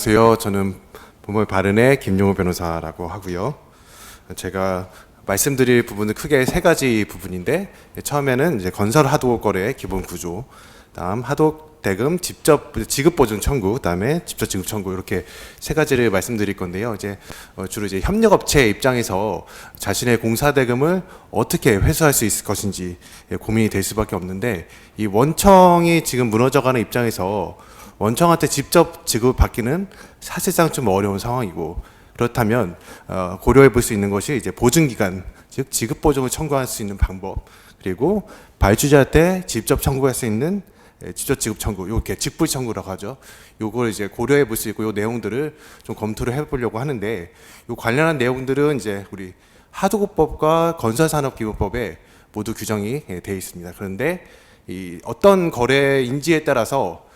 안녕하세요. 저는 보물 바른의 김용호 변호사라고 하고요. 제가 말씀드릴 부분은 크게 세 가지 부분인데, 처음에는 이제 건설 하도급 거래의 기본 구조, 다음 하도급 대금 직접 지급 보증 청구, 그다음에 직접 지급 청구, 이렇게 세 가지를 말씀드릴 건데요. 이제 주로 이제 협력업체 입장에서 자신의 공사 대금을 어떻게 회수할 수 있을 것인지 고민이 될 수밖에 없는데, 이 원청이 지금 무너져가는 입장에서 원청한테 직접 지급을 받기는 사실상 좀 어려운 상황이고, 그렇다면 고려해 볼 수 있는 것이 이제 보증기간, 즉 지급 보증을 청구할 수 있는 방법, 그리고 발주자한테 직접 청구할 수 있는 직접 지급 청구, 이렇게 직불 청구라고 하죠. 요걸 이제 고려해 볼 수 있고, 요 내용들을 좀 검토를 해보려고 하는데, 요 관련한 내용들은 이제 우리 하도급법과 건설산업기본법에 모두 규정이 되어 있습니다. 그런데 이 어떤 거래인지에 따라서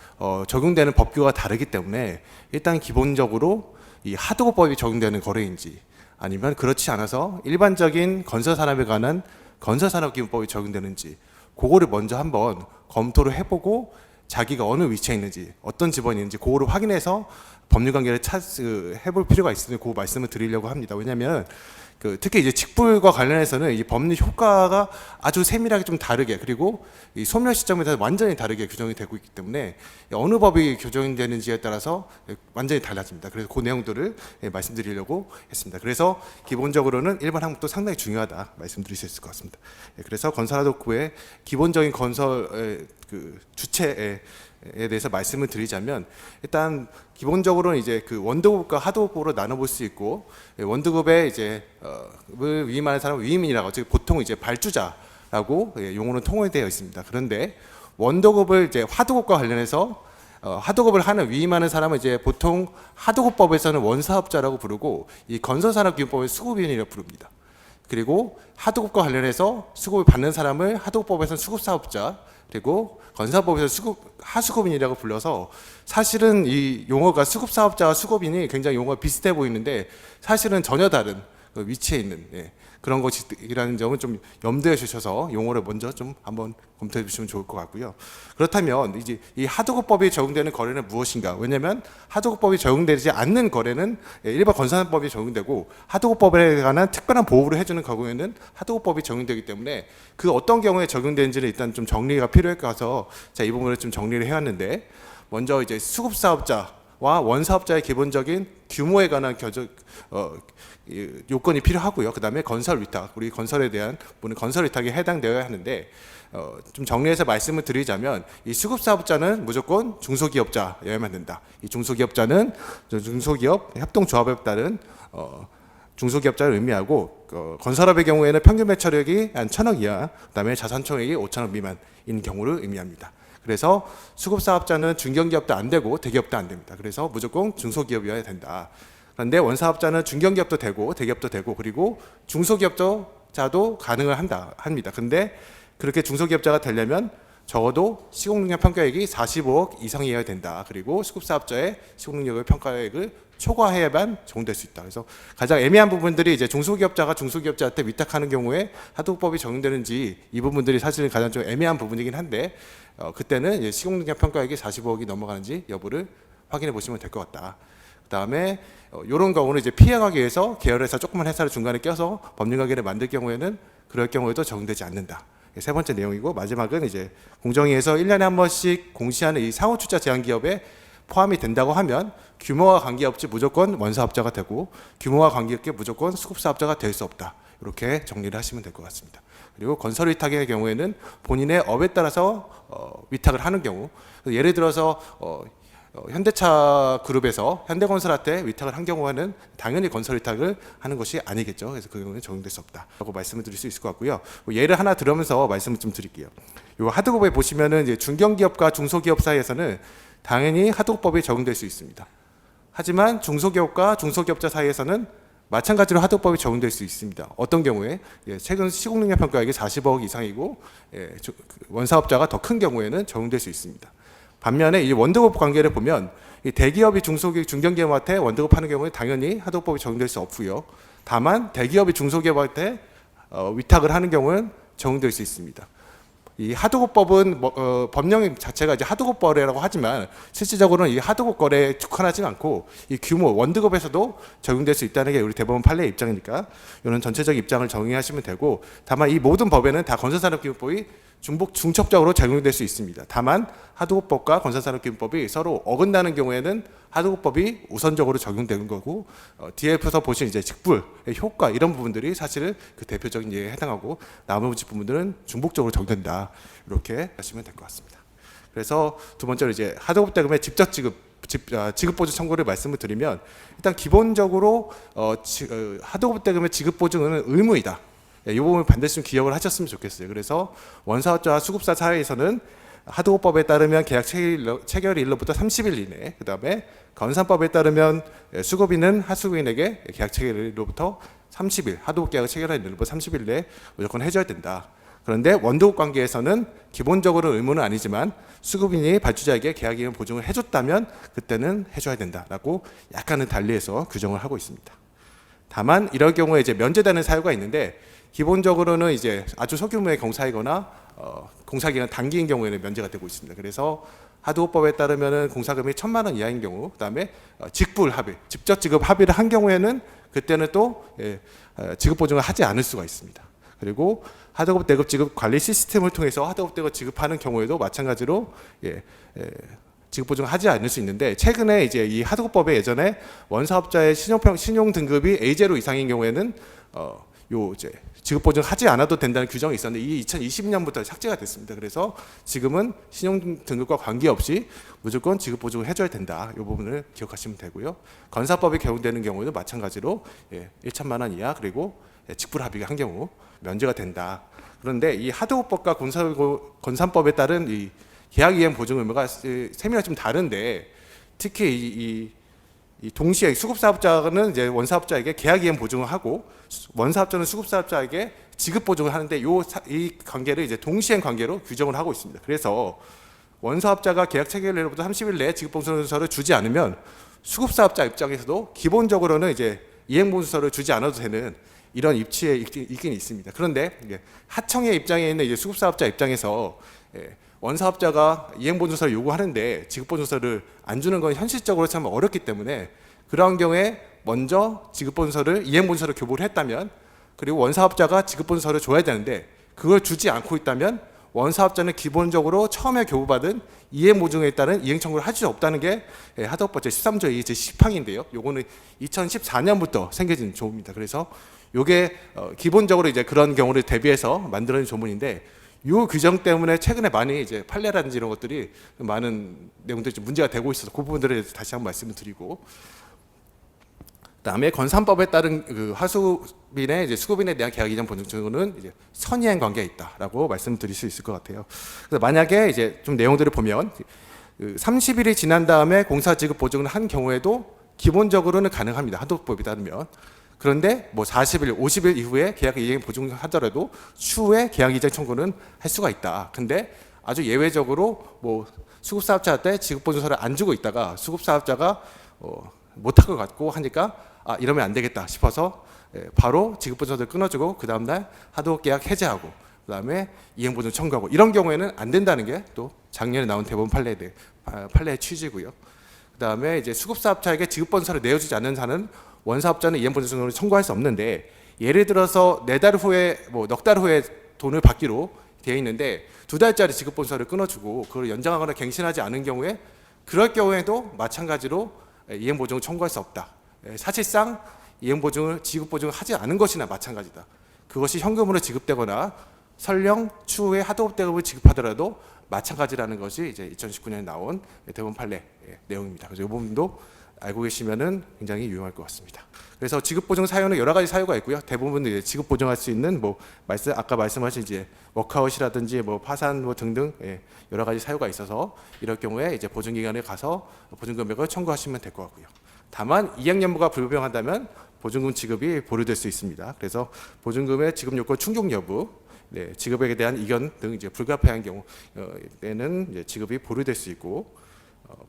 적용되는 법규가 다르기 때문에, 일단 기본적으로 이 하도급법이 적용되는 거래인지, 아니면 그렇지 않아서 일반적인 건설산업에 관한 건설산업기본법이 적용되는지, 그거를 먼저 한번 검토를 해보고, 자기가 어느 위치에 있는지, 어떤 지번이 있는지 그거를 확인해서 법률관계를 해볼 필요가 있으니 그 말씀을 드리려고 합니다. 왜냐하면 특히 이제 직불과 관련해서는 이 법률 효과가 아주 세밀하게 좀 다르게, 그리고 이 소멸 시점에 따라서 완전히 다르게 규정이 되고 있기 때문에 어느 법이 규정되는지에 따라서 완전히 달라집니다. 그래서 그 내용들을 말씀드리려고 했습니다. 그래서 기본적으로는 일반 항목도 상당히 중요하다 말씀드릴 수 있을 것 같습니다. 그래서 건설하도급의 기본적인 건설 주체에 대해서 말씀을 드리자면, 일단 기본적으로는 이제 원두급과 하도급으로 나눠볼 수 있고, 원두급에 이제 위임하는 사람은 위임인이라고, 즉 보통 이제 발주자라고 용어는 통일되어 있습니다. 그런데 원두급을 이제 하도급과 관련해서 하도급을 하는 위임하는 사람은 이제 보통 하도급법에서는 원사업자라고 부르고, 이 건설산업기본법은 수급인이라고 부릅니다. 그리고 하도급과 관련해서 수급을 받는 사람을 하도급법에서는 수급사업자, 그리고 건설법에서 하수급인이라고 불러서, 사실은 이 용어가 수급사업자와 수급인이 굉장히 용어가 비슷해 보이는데 사실은 전혀 다른 위치에 있는 그런 것이라는 점은 좀 염두에 주셔서 용어를 먼저 좀 한번 검토해 주시면 좋을 것 같고요. 그렇다면 이제 이 하도급법이 적용되는 거래는 무엇인가? 왜냐하면 하도급법이 적용되지 않는 거래는 일반 건설법이 적용되고, 하도급법에 관한 특별한 보호를 해주는 경우에는 하도급법이 적용되기 때문에 그 어떤 경우에 적용되는지를 일단 좀 정리가 필요할 것 같아서 이 부분을 좀 정리를 해왔는데, 먼저 이제 수급사업자와 원사업자의 기본적인 규모에 관한 요건이 필요하고요. 그 다음에 건설 위탁, 우리 건설에 대한 분은 건설 위탁에 해당되어야 하는데, 좀 정리해서 말씀을 드리자면, 이 수급사업자는 무조건 중소기업자여야만 된다. 이 중소기업자는 중소기업 협동조합에 따른 중소기업자를 의미하고, 건설업의 경우에는 평균 매출액이 한 1,000억 이하, 그다음에 자산총액이 5천억 미만인 경우를 의미합니다. 그래서 수급사업자는 중견기업도 안 되고 대기업도 안 됩니다. 그래서 무조건 중소기업이어야 된다. 그런데 원사업자는 중견기업도 되고 대기업도 되고, 그리고 중소기업자도 가능을 합니다. 근데 그렇게 중소기업자가 되려면 적어도 시공능력 평가액이 45억 이상이어야 된다. 그리고 수급사업자의 시공능력의 평가액을 초과해야만 적용될 수 있다. 그래서 가장 애매한 부분들이 이제 중소기업자가 중소기업자한테 위탁하는 경우에 하도급법이 적용되는지, 이 부분들이 사실은 가장 좀 애매한 부분이긴 한데, 그때는 이제 시공능력 평가액이 45억이 넘어가는지 여부를 확인해 보시면 될 것 같다. 그 다음에 이런 경우는 이제 피해가기 위해서 계열회사 조그만 회사를 중간에 껴서 법률관계를 만들 경우에는 그럴 경우에도 적용되지 않는다. 세 번째 내용이고, 마지막은 이제 공정위에서 1년에 한 번씩 공시하는 이 상호출자 제한기업에 포함이 된다고 하면 규모와 관계없이 무조건 원사업자가 되고, 규모와 관계없게 무조건 수급사업자가 될 수 없다. 이렇게 정리를 하시면 될 것 같습니다. 그리고 건설 위탁의 경우에는 본인의 업에 따라서 위탁을 하는 경우, 예를 들어서 현대차 그룹에서 현대건설한테 위탁을 한 경우에는 당연히 건설 위탁을 하는 것이 아니겠죠. 그래서 그 경우는 적용될 수 없다라고 말씀을 드릴 수 있을 것 같고요. 예를 하나 들으면서 말씀을 좀 드릴게요. 이 하도급에 보시면은 이제 중견기업과 중소기업 사이에서는 당연히 하도급법이 적용될 수 있습니다. 하지만 중소기업과 중소기업자 사이에서는 마찬가지로 하도급법이 적용될 수 있습니다. 어떤 경우에 최근 시공능력 평가액이 40억 이상이고 원사업자가 더 큰 경우에는 적용될 수 있습니다. 반면에 이 원두급 관계를 보면, 이 대기업이 중견기업한테 원두급하는 경우에 당연히 하도급법이 적용될 수 없고요. 다만 대기업이 중소기업한테 위탁을 하는 경우는 적용될 수 있습니다. 이 하도급법은 법령 자체가 이제 하도급 거래라고 하지만 실질적으로는 이 하도급 거래에 국한하지 않고 이 규모 원두급에서도 적용될 수 있다는 게 우리 대법원 판례의 입장이니까 이런 전체적 입장을 정의하시면 되고, 다만 이 모든 법에는 다 건설산업기준법이 중첩적으로 적용될 수 있습니다. 다만 하도급법과 건설산업기준법이 서로 어긋나는 경우에는 하도급법이 우선적으로 적용되는 거고, 뒤에서 보신 이제 직불의 효과 이런 부분들이 사실은 그 대표적인 예에 해당하고 나머지 부분들은 중복적으로 적용된다, 이렇게 하시면 될 것 같습니다. 그래서 두 번째로 이제 하도급 대금의 직접 지급 보증 청구를 말씀을 드리면, 일단 기본적으로 하도급 대금의 지급 보증은 의무이다. 이 부분을 반드시 좀 기억을 하셨으면 좋겠어요. 그래서 원사업자와 수급사 사이에서는 하도급법에 따르면 계약 체결일로부터 30일 이내, 그 다음에 건산법에 따르면 수급인은 하수구인에게 계약 체결일로부터 30일, 하도급 계약을 체결한 일로부터 30일 내에 무조건 해줘야 된다. 그런데 원두급 관계에서는 기본적으로 의무는 아니지만 수급인이 발주자에게 계약이행 보증을 해줬다면 그때는 해줘야 된다라고 약간은 달리해서 규정을 하고 있습니다. 다만 이럴 경우에 이제 면제되는 사유가 있는데, 기본적으로는 이제 아주 소규모의 공사이거나 공사기간 단기인 경우에는 면제가 되고 있습니다. 그래서 하도급법에 따르면은 공사금이 1,000만 원 이하인 경우, 그다음에 직불 합의, 직접 지급 합의를 한 경우에는 그때는 또 지급 보증을 하지 않을 수가 있습니다. 그리고 하도급 대급 지급 관리 시스템을 통해서 하도급 대급 지급하는 경우에도 마찬가지로 지급 보증을 하지 않을 수 있는데, 최근에 이제 이 하도급법에 예전에 원사업자의 신용 등급이 A0 이상인 경우에는 요 이제 지급 보증 하지 않아도 된다는 규정이 있었는데, 이게 2020년부터 삭제가 됐습니다. 그래서 지금은 신용 등급과 관계없이 무조건 지급 보증을 해줘야 된다. 이 부분을 기억하시면 되고요. 건사법이 적용되는 경우에도 마찬가지로 1천만 원 이하, 그리고 직불 합의가 한 경우 면제가 된다. 그런데 이 하도급법과 건산법에 따른 이 계약 이행 보증 의무가 세밀하게 좀 다른데, 특히 이 동시에 수급사업자는 이제 원사업자에게 계약 이행 보증을 하고, 원사업자는 수급사업자에게 지급 보증을 하는데, 이 관계를 이제 동시행 관계로 규정을 하고 있습니다. 그래서 원사업자가 계약 체결일로부터 30일 내에 지급 보증서를 주지 않으면 수급사업자 입장에서도 기본적으로는 이제 이행 보증서를 주지 않아도 되는 이런 입지에 있긴 있습니다. 그런데 하청의 입장에 있는 이제 수급사업자 입장에서 원사업자가 이행보증서를 요구하는데 지급보증서를 안 주는 건 현실적으로 참 어렵기 때문에, 그러한 경우에 먼저 지급보증서를 이행보증서를 교부를 했다면, 그리고 원사업자가 지급보증서를 줘야 되는데 그걸 주지 않고 있다면, 원사업자는 기본적으로 처음에 교부받은 이행보증에 따른 이행청구를 할 수 없다는 게 하도급법 제13조 제10항인데요. 요거는 2014년부터 생겨진 조문입니다. 그래서 요게 기본적으로 이제 그런 경우를 대비해서 만들어진 조문인데, 이 규정 때문에 최근에 많이 이제 판례라든지 이런 것들이 많은 내용들이 좀 문제가 되고 있어서 그 부분들에 대해서 다시 한번 말씀을 드리고, 그다음에 건산법에 따른 그 하수빈의 이제 수급인에 대한 계약 이전 보증증은 이제 선이행 관계에 있다라고 말씀드릴 수 있을 것 같아요. 그래서 만약에 이제 좀 내용들을 보면 30일이 지난 다음에 공사 지급 보증을 한 경우에도 기본적으로는 가능합니다. 하도법에 따르면. 그런데 뭐 40일, 50일 이후에 계약 이행 보증하더라도 추후에 계약 이전 청구는 할 수가 있다. 근데 아주 예외적으로 뭐 수급사업자한테 지급보증서를 안 주고 있다가 수급사업자가 못할 것 같고 하니까 이러면 안 되겠다 싶어서 바로 지급보증서를 끊어주고 그 다음날 하도급 계약 해제하고 그 다음에 이행보증 청구하고, 이런 경우에는 안 된다는 게 또 작년에 나온 대법원 판례의 취지고요. 그 다음에 이제 수급사업자에게 지급보증서를 내어주지 않는 한은 원사업자는 이행보증서를 청구할 수 없는데, 예를 들어서 4달 후에 넉 달 후에 돈을 받기로 되어 있는데 2달짜리 지급보증서를 끊어주고 그걸 연장하거나 갱신하지 않은 경우에, 그럴 경우에도 마찬가지로 이행보증을 청구할 수 없다. 사실상 이행보증을 지급보증을 하지 않은 것이나 마찬가지다. 그것이 현금으로 지급되거나 설령 추후에 하도급 대금을 지급하더라도 마찬가지라는 것이 이제 2019년에 나온 대법원 판례 내용입니다. 그래서 이 부분도 알고 계시면은 굉장히 유용할 것 같습니다. 그래서 지급보증 사유는 여러 가지 사유가 있고요. 대부분 이제 지급보증할 수 있는 아까 말씀하신 이제 워크아웃이라든지 파산 등등 여러 가지 사유가 있어서, 이럴 경우에 이제 보증기관에 가서 보증금액을 청구하시면 될 것 같고요. 다만 이행연부가 불분명하다면 보증금 지급이 보류될 수 있습니다. 그래서 보증금의 지급 요건 충족 여부, 지급액에 대한 이견 등 이제 불가피한 경우에는 이제 지급이 보류될 수 있고,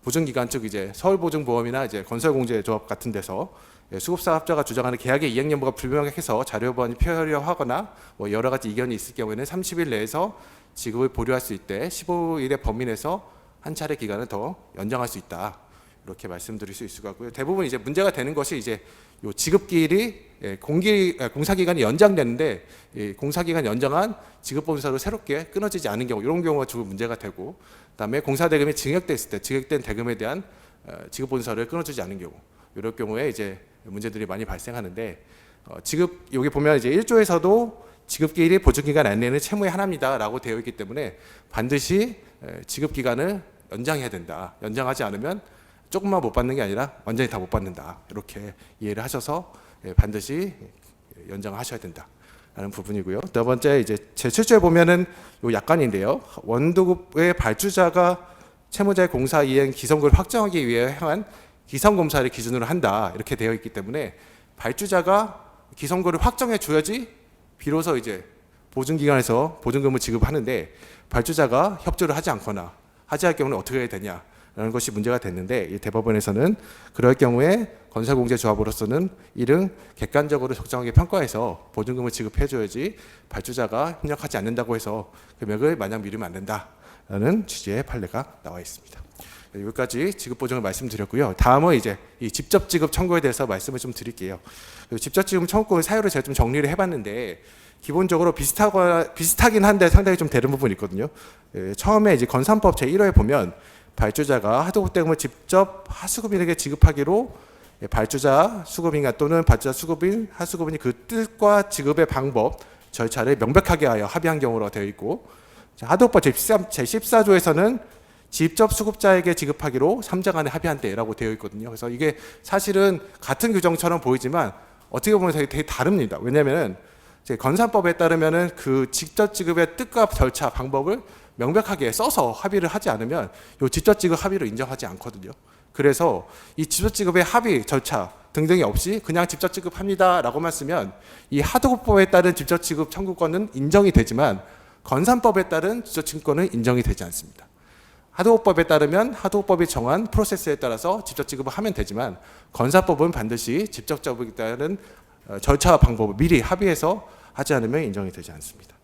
보증기관 즉 이제 서울보증보험이나 이제 건설공제조합 같은 데서 수급사업자가 주장하는 계약의 이행연부가 불명확해서 자료 보완이 필요하거나 여러 가지 이견이 있을 경우에는 30일 내에서 지급을 보류할 수 있대 15일의 범위 내에서 한 차례 기간을 더 연장할 수 있다. 이렇게 말씀드릴 수 있을 것 같고요. 대부분 이제 문제가 되는 것이 이제 요 지급기일이 공사기간이 연장되는데 공사기간 연장한 지급보증서로 새롭게 끊어지지 않은 경우, 이런 경우가 주로 문제가 되고, 그다음에 공사대금이 증액됐을 때 증액된 대금에 대한 지급보증서를 끊어주지 않은 경우, 이럴 경우에 이제 문제들이 많이 발생하는데, 지급 여기 보면 이제 1조에서도 지급기일이 보증기간 안내는 채무의 하나입니다라고 되어 있기 때문에 반드시 지급기간을 연장해야 된다. 연장하지 않으면 조금만 못 받는 게 아니라 완전히 다 못 받는다. 이렇게 이해를 하셔서 반드시 연장하셔야 된다라는 부분이고요. 두 번째 이제 제7조에 보면은 요 약관인데요. 원도급의 발주자가 채무자의 공사 이행 기성급을 확정하기 위해 행한 기성검사를 기준으로 한다. 이렇게 되어 있기 때문에 발주자가 기성급을 확정해 줘야지 비로소 이제 보증기관에서 보증금을 지급하는데, 발주자가 협조를 하지 않거나 하지 않을 경우는 어떻게 해야 되냐 라는 것이 문제가 됐는데, 이 대법원에서는 그럴 경우에 건설공제조합으로서는 이를 객관적으로 적정하게 평가해서 보증금을 지급해 줘야지 발주자가 협력하지 않는다고 해서 금액을 마냥 미루면 안 된다라는 취지의 판례가 나와 있습니다. 여기까지 지급보증을 말씀드렸고요. 다음은 이제 이 직접지급 청구에 대해서 말씀을 좀 드릴게요. 직접지급 청구의 사유를 제가 좀 정리를 해봤는데, 기본적으로 비슷하긴 한데 상당히 좀 다른 부분이 있거든요. 처음에 이제 건산법 제1호에 보면 발주자가 하도급 대금을 직접 하수급인에게 지급하기로 발주자 수급인과 또는 발주자 수급인 하수급인이 그 뜻과 지급의 방법 절차를 명백하게 하여 합의한 경우로 되어 있고, 하도급법 제14조에서는 직접 수급자에게 지급하기로 3자 간에 합의한 때라고 되어 있거든요. 그래서 이게 사실은 같은 규정처럼 보이지만 어떻게 보면 되게 다릅니다. 왜냐하면 건산법에 따르면은 그 직접 지급의 뜻과 절차 방법을 명백하게 써서 합의를 하지 않으면 이 직접 지급 합의를 인정하지 않거든요. 그래서 이 직접 지급의 합의 절차 등등이 없이 그냥 직접 지급합니다라고만 쓰면 이 하도급법에 따른 직접 지급 청구권은 인정이 되지만 건산법에 따른 직접 지급권은 인정이 되지 않습니다. 하도급법에 따르면 하도급법이 정한 프로세스에 따라서 직접 지급을 하면 되지만, 건사법은 반드시 직접 지급에 따른 절차와 방법을 미리 합의해서 하지 않으면 인정이 되지 않습니다.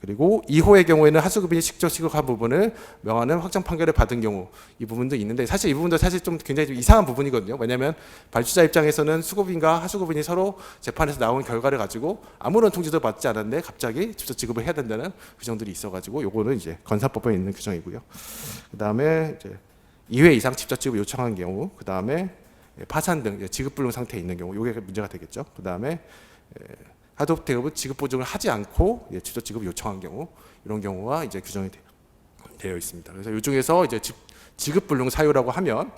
그리고 2호의 경우에는 하수급인이 직접 지급한 부분을 명하는 확정 판결을 받은 경우, 이 부분도 있는데, 사실 이 부분도 사실 좀 굉장히 좀 이상한 부분이거든요. 왜냐하면 발주자 입장에서는 수급인과 하수급인이 서로 재판에서 나온 결과를 가지고 아무런 통지도 받지 않았는데 갑자기 직접 지급을 해야 된다는 규정들이 있어가지고, 요거는 이제 건사법에 있는 규정이고요. 그 다음에 이제 2회 이상 직접 지급을 요청한 경우, 그 다음에 파산 등 지급불능 상태에 있는 경우, 요게 문제가 되겠죠. 그 다음에 하도급 대금을 지급 보증을 하지 않고 직접 지급을 요청한 경우, 이런 경우가 이제 규정이 되어 있습니다. 그래서 이 중에서 이제 지급 불능 사유라고 하면,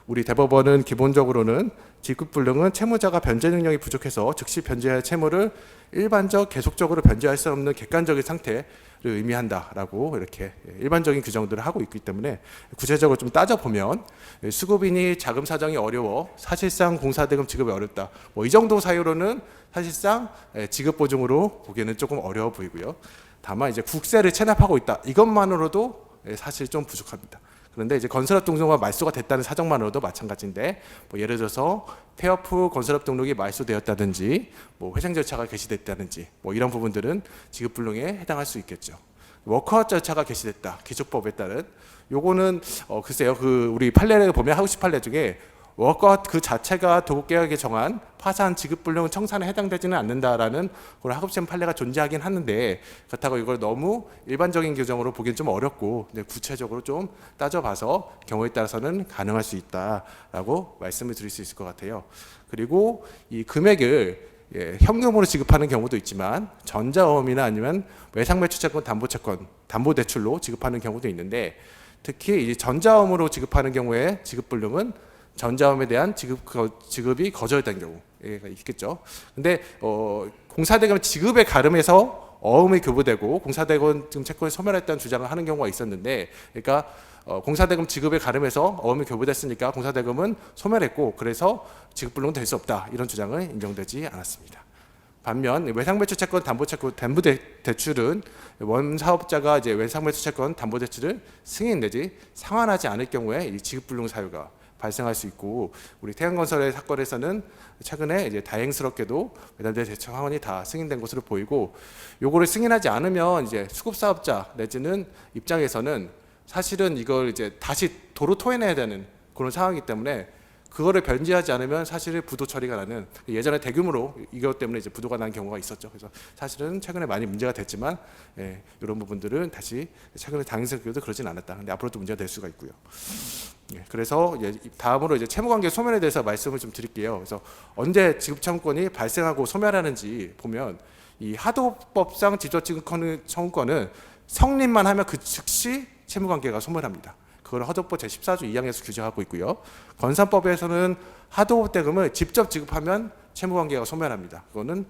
우리 대법원은 기본적으로는 지급 불능은 채무자가 변제 능력이 부족해서 즉시 변제할 채무를 일반적 계속적으로 변제할 수 없는 객관적인 상태를 의미한다라고 이렇게 일반적인 규정들을 하고 있기 때문에, 구체적으로 좀 따져보면 수급인이 자금 사정이 어려워 사실상 공사대금 지급이 어렵다, 뭐 이 정도 사유로는 사실상 지급 보증으로 보기에는 조금 어려워 보이고요. 다만 이제 국세를 체납하고 있다, 이것만으로도 사실 좀 부족합니다. 그런데 이제 건설업 등록과 말소가 됐다는 사정만으로도 마찬가지인데, 뭐 예를 들어서 폐업 후 건설업 등록이 말소되었다든지, 뭐 회생 절차가 개시됐다든지, 뭐 이런 부분들은 지급 불능에 해당할 수 있겠죠. 워크아웃 절차가 개시됐다, 기초법에 따른, 요거는 글쎄요, 그 우리 판례를 보면 하우스 판례 중에 워크아웃 그 자체가 도급계약에 정한 파산 지급불능 청산에 해당되지는 않는다라는 그런 하급시험 판례가 존재하긴 하는데, 그렇다고 이걸 너무 일반적인 규정으로 보기엔 좀 어렵고, 구체적으로 좀 따져봐서 경우에 따라서는 가능할 수 있다라고 말씀을 드릴 수 있을 것 같아요. 그리고 이 금액을 현금으로 지급하는 경우도 있지만, 전자어음이나 아니면 외상매수채권 담보채권 담보대출로 지급하는 경우도 있는데, 특히 이 전자어음으로 지급하는 경우에 지급불능은 전자음에 대한 지급이 거절된 경우가 있겠죠. 근데 공사대금 지급에 가름해서 어음이 교부되고 공사대금 채권을 소멸했다는 주장을 하는 경우가 있었는데, 그러니까 공사대금 지급에 가름해서 어음이 교부됐으니까 공사대금은 소멸했고 그래서 지급불능은 될 수 없다, 이런 주장은 인정되지 않았습니다. 반면 외상매수채권 담보대출은 원사업자가 이제 외상매수채권 담보대출을 승인 내지 상환하지 않을 경우에 이 지급불능 사유가 발생할 수 있고, 우리 태양건설의 사건에서는 최근에 이제 다행스럽게도 매달대 대책 항원이 다 승인된 것으로 보이고, 요거를 승인하지 않으면 이제 수급 사업자 내지는 입장에서는 사실은 이걸 이제 다시 도로 토해내야 되는 그런 상황이기 때문에, 그거를 변제하지 않으면 사실은 부도 처리가 나는, 예전에 대규모로 이것 때문에 이제 부도가 난 경우가 있었죠. 그래서 사실은 최근에 많이 문제가 됐지만, 이런 부분들은 다시 최근에 다행스럽게도 그러진 않았다. 근데 앞으로도 문제가 될 수가 있고요. 그래서 이제 다음으로 이제 채무관계 소멸에 대해서 말씀을 좀 드릴게요. 그래서 언제 지급청구권이 발생하고 소멸하는지 보면, 이 하도법상 직접지급 청구권은 성립만 하면 그 즉시 채무관계가 소멸합니다. 그걸 하도법 제14조 2항에서 규정하고 있고요. 건산법에서는 하도급 대금을 직접 지급하면 채무관계가 소멸합니다. 그거는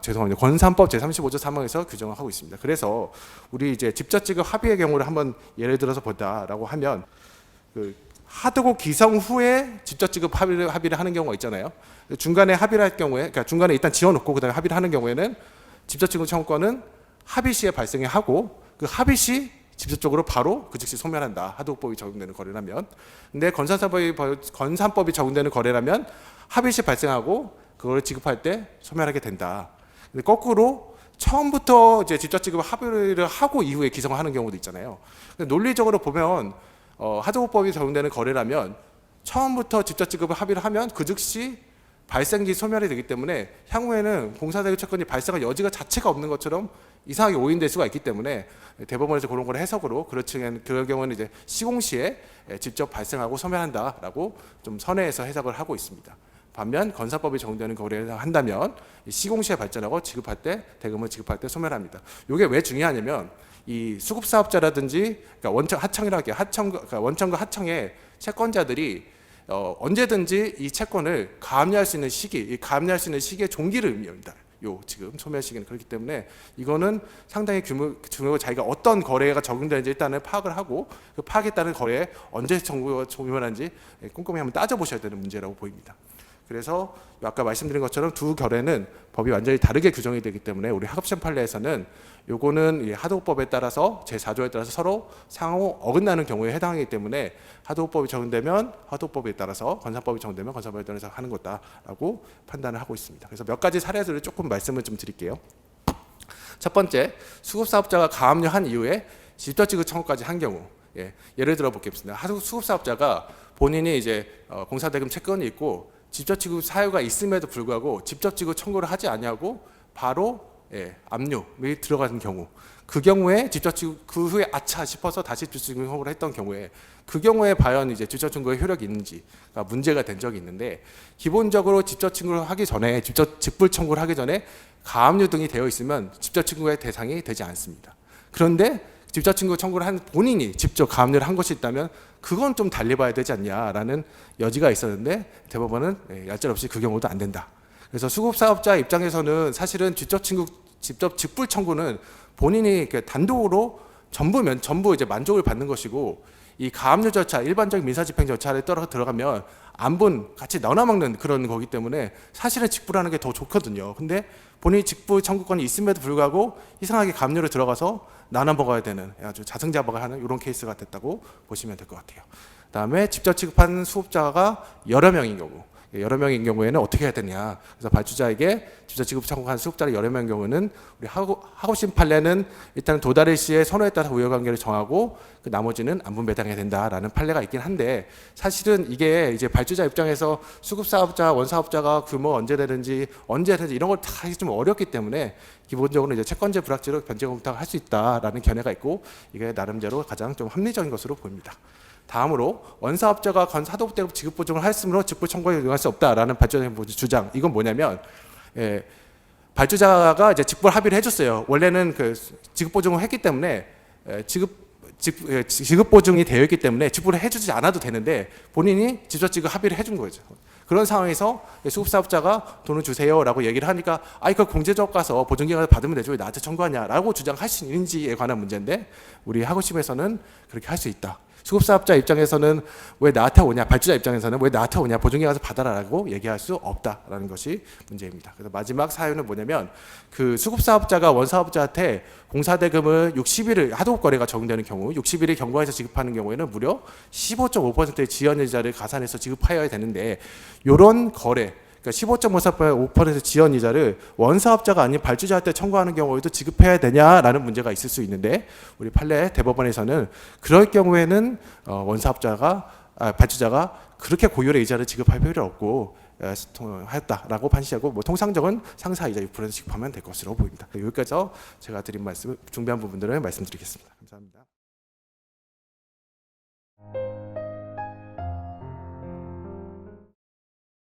죄송합니다. 건산법 제35조 3항에서 규정을 하고 있습니다. 그래서 우리 이제 직접 지급 합의의 경우를 한번 예를 들어서 보다라고 하면, 그 하도급 기성 후에 직접 지급 합의를 하는 경우가 있잖아요. 중간에 합의를 할 경우에, 그러니까 중간에 일단 지어놓고 그다음에 합의를 하는 경우에는 직접 지급 청구권은 합의 시에 발생해 하고, 그 합의 시 직접적으로 바로 그 즉시 소멸한다. 하도급법이 적용되는 거래라면. 근데 건산법이 적용되는 거래라면 합의 시 발생하고 그걸 지급할 때 소멸하게 된다. 근데 거꾸로 처음부터 이제 직접 지급 합의를 하고 이후에 기성하는 경우도 있잖아요. 근데 논리적으로 보면 하도급법이 적용되는 거래라면 처음부터 직접 지급을 합의를 하면 그 즉시 발생지 소멸이 되기 때문에 향후에는 공사대금 채권이 발생할 여지가 자체가 없는 것처럼 이상하게 오인될 수가 있기 때문에, 대법원에서 그런 걸 해석으로 그럴 경우는 이제 시공시에 직접 발생하고 소멸한다라고 좀 선회해서 해석을 하고 있습니다. 반면 건사법이 적용되는 거래를 한다면 시공시에 발전하고 지급할 때, 대금을 지급할 때 소멸합니다. 이게 왜 중요하냐면, 이 수급 사업자라든지, 그러니까 원청 하청이라고 할게요. 그러니까 원청과 하청의 채권자들이 언제든지 이 채권을 가압류할 수 있는 시기, 이 가압류할 수 있는 시기의 종기를 의미합니다. 요 지금 소멸 시기는. 그렇기 때문에 이거는 상당히 중요하고, 자기가 어떤 거래가 적용되는지 일단은 파악을 하고, 그 파악에 따른 거래에 언제 소멸하는지 꼼꼼히 한번 따져보셔야 되는 문제라고 보입니다. 그래서 아까 말씀드린 것처럼 두 결에는 법이 완전히 다르게 규정이 되기 때문에, 우리 학업시험 판례에서는 요거는 하도급법에 따라서 제4조에 따라서 서로 상호 어긋나는 경우에 해당하기 때문에, 하도급법이 적용되면 하도급법에 따라서, 건산법이 적용되면 건산법에 따라서 하는 거다라고 판단을 하고 있습니다. 그래서 몇 가지 사례들을 조금 말씀을 좀 드릴게요. 첫 번째, 수급사업자가 가압류한 이후에 직접지급 청구까지 한 경우. 예를 들어 보겠습니다. 수급사업자가 본인이 이제 공사대금 채권이 있고 직접 지급 사유가 있음에도 불구하고 직접 지급 청구를 하지 않냐고 바로 압류이 들어가는 경우, 그 경우에 직접 지급, 그 후에 아차 싶어서 다시 직접 지급 청구를 했던 경우에, 그 경우에 과연 이제 직접 청구의 효력이 있는지가 문제가 된 적이 있는데, 기본적으로 직접 청구를 하기 전에, 직접 직불 청구를 하기 전에 가압류 등이 되어 있으면 직접 청구의 대상이 되지 않습니다. 그런데 직접 청구 청구를 한 본인이 직접 가압류를 한 것이 있다면 그건 좀 달리 봐야 되지 않냐라는 여지가 있었는데, 대법원은 얄짤없이 그 경우도 안 된다. 그래서 수급사업자 입장에서는 사실은 직접 직불 청구는 본인이 단독으로 전부 이제 만족을 받는 것이고, 이 가압류 절차, 일반적인 민사집행 절차를 들어가면 안분 같이 나눠 먹는 그런 거기 때문에 사실은 직불하는 게 더 좋거든요. 근데 본인이 직불 청구권이 있음에도 불구하고 이상하게 가압류를 들어가서 나눠 먹어야 되는, 아주 자승자박을 하는 이런 케이스가 됐다고 보시면 될 것 같아요. 그다음에 직접 지급한 수급자가 여러 명인 경우, 여러 명인 경우에는 어떻게 해야 되냐. 그래서 발주자에게 직접 지급 청구한 수급자를 여러 명인 경우는, 우리 하고심 판례는 일단 도달의 시의 선호에 따라서 우열관계를 정하고 그 나머지는 안분 배당해야 된다라는 판례가 있긴 한데, 사실은 이게 이제 발주자 입장에서 수급사업자, 원사업자가 규모 언제 되는지 이런 걸 다 하기 좀 어렵기 때문에, 기본적으로 이제 채권제 불확실로 변제 공탁을 할 수 있다라는 견해가 있고, 이게 나름대로 가장 좀 합리적인 것으로 보입니다. 다음으로, 원사업자가 하도급 대금 지급 보증을 했으므로 직불 청구에 응할 수 없다라는 발주자의 주장. 이건 뭐냐면, 발주자가 이제 직불 합의를 해줬어요. 원래는 그 지급 보증을 했기 때문에 지급 보증이 되어 있기 때문에 직불을 해주지 않아도 되는데, 본인이 직접 지급 합의를 해준 거죠. 그런 상황에서 수급사업자가 돈을 주세요라고 얘기를 하니까, 이거 공제적 가서 보증기간을 받으면 되죠, 왜 나한테 청구하냐라고 주장할 수 있는지에 관한 문제인데, 우리 하고심에서는 그렇게 할 수 있다. 수급사업자 입장에서는 왜 나한테 오냐, 발주자 입장에서는 왜 나한테 오냐, 보증기 가서 받아라라고 얘기할 수 없다라는 것이 문제입니다. 그래서 마지막 사유는 뭐냐면 그 수급사업자가 원사업자한테 공사대금을 60일을 하도급 거래가 적용되는 경우 60일을 경과해서 지급하는 경우에는 무려 15.5%의 지연이자를 가산해서 지급하여야 되는데 이런 거래 그러니까 15.5% 지연 이자를 원사업자가 아닌 발주자한테 청구하는 경우에도 지급해야 되냐라는 문제가 있을 수 있는데 우리 판례 대법원에서는 그럴 경우에는 발주자가 그렇게 고율의 이자를 지급할 필요 없고 하였다라고 판시하고 뭐 통상적인 상사 이자 6% 지급하면 될 것으로 보입니다. 여기까지 제가 드린 말씀 준비한 부분들을 말씀드리겠습니다. 감사합니다.